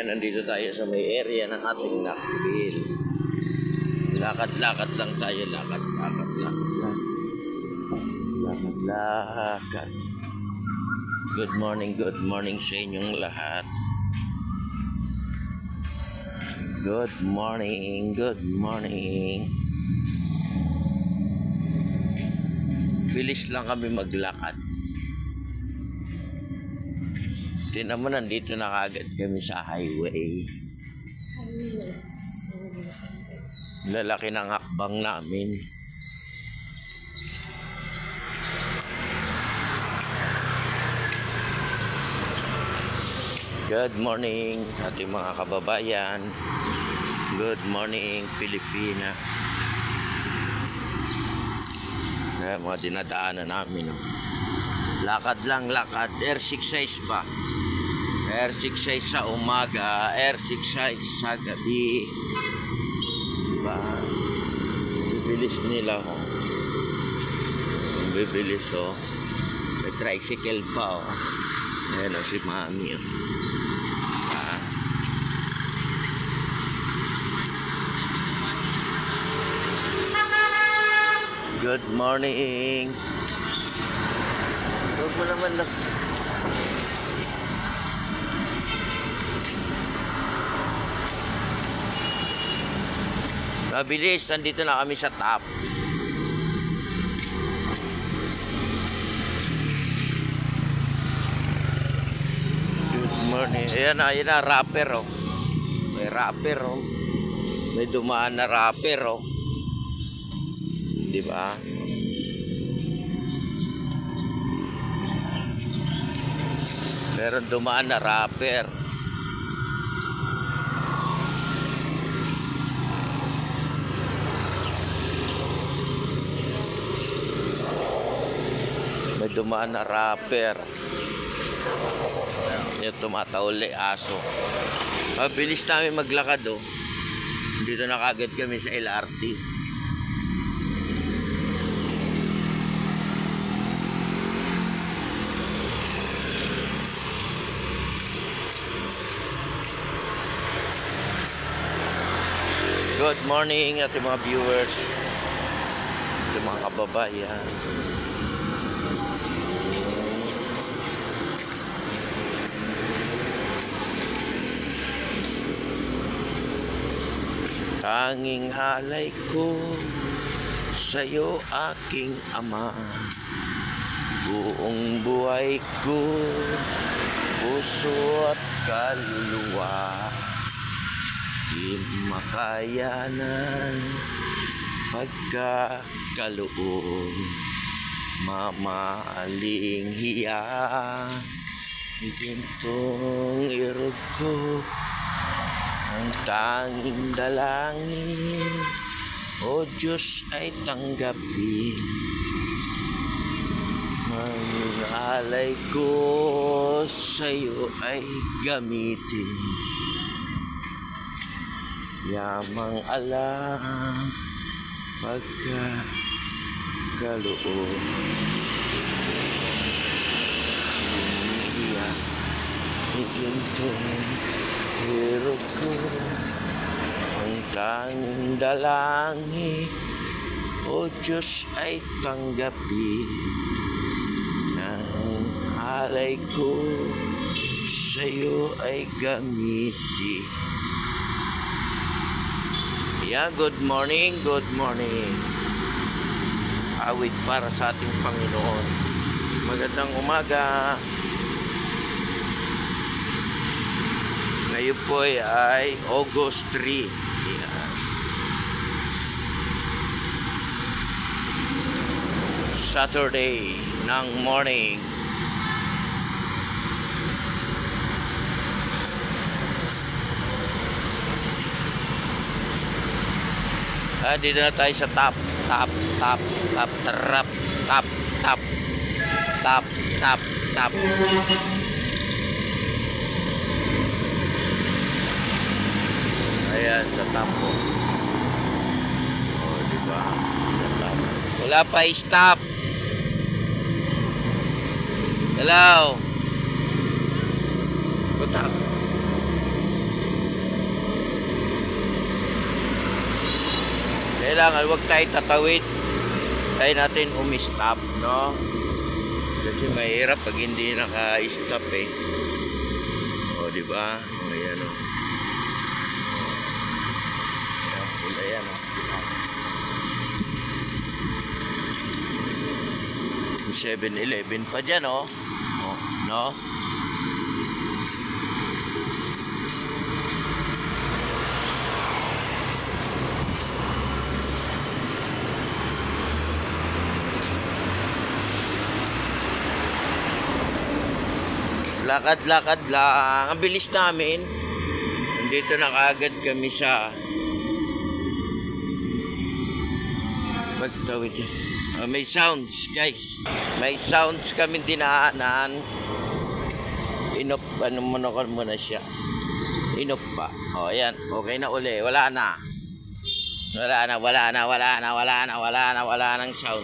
Ayan, nandito tayo sa may area ng ating Nakpil. Lakad-lakad lang tayo, lakad-lakad lang. Lakad-lakad. Good morning sa inyong lahat. Good morning. Bilis lang kami maglakad. Tingnan mo, nandito na kagad kami sa highway. Lalaki ng hakbang namin. Good morning ating mga kababayan. Good morning Pilipina. Kaya mga dinadaanan namin. Lakad lang, lakad. Exercise ba? Exercise sa umaga, exercise sa gabi. Diba? Bibilis nila, oh. Bibilis, oh. May tricycle pa, oh. Ayan, oh, si Mami, oh. Diba? Good morning. Huwag mo naman lang. Mabilis, nandito na kami sa top. Good morning. Ayan na, rapper, oh. May rapper, oh. May dumaan na rapper, oh. Diba? Meron dumaan na rapper. May dumaan na rapper. Yung tumatauli, aso. Mabilis namin maglakad, oh. Dito na kagad kami sa LRT. Good morning ating mga viewers, ating mga kababayan. Tanging halay ko sa'yo, aking Ama. Buong buhay ko, puso at kaluluwa, di makaya ng pagkakaloob. Mamaling hiya, gintong irog ko, ang tanging dalangin, o Diyos, ay tanggapin. Ang alay ko sa'yo ay gamitin. Yamang alam pagkakaloob. Hiya, gintong hirog ko, ang tanging dalangin, o Diyos, ay tanggapin. Ang alay ko sa'yo ay gamitin. Yeah, good morning. Awit para sa ating Panginoon. Magandang umaga. Ngayon po ay August 3. Yan. Saturday ng morning. Dito na tayo sa top. Ayan, sa top po. Oh, diba? Sa top. Wala pa, stop. Hello. Good top. Kailangan wag tayo tatawid. Kaya natin umistop, no? Kasi mahirap pag hindi naka-stop eh. O, di ba? O, ayan o. Ayan o. 7-Eleven pa dyan o. O, no? Lakad-lakad lang. Ang bilis namin. Nandito na kaagad kami sa pagtawid. May sounds, guys. May sounds kami dinaanan. Inop, ano muna siya. Inop pa. O, ayan. Okay na uli. Wala na. Wala nang sound.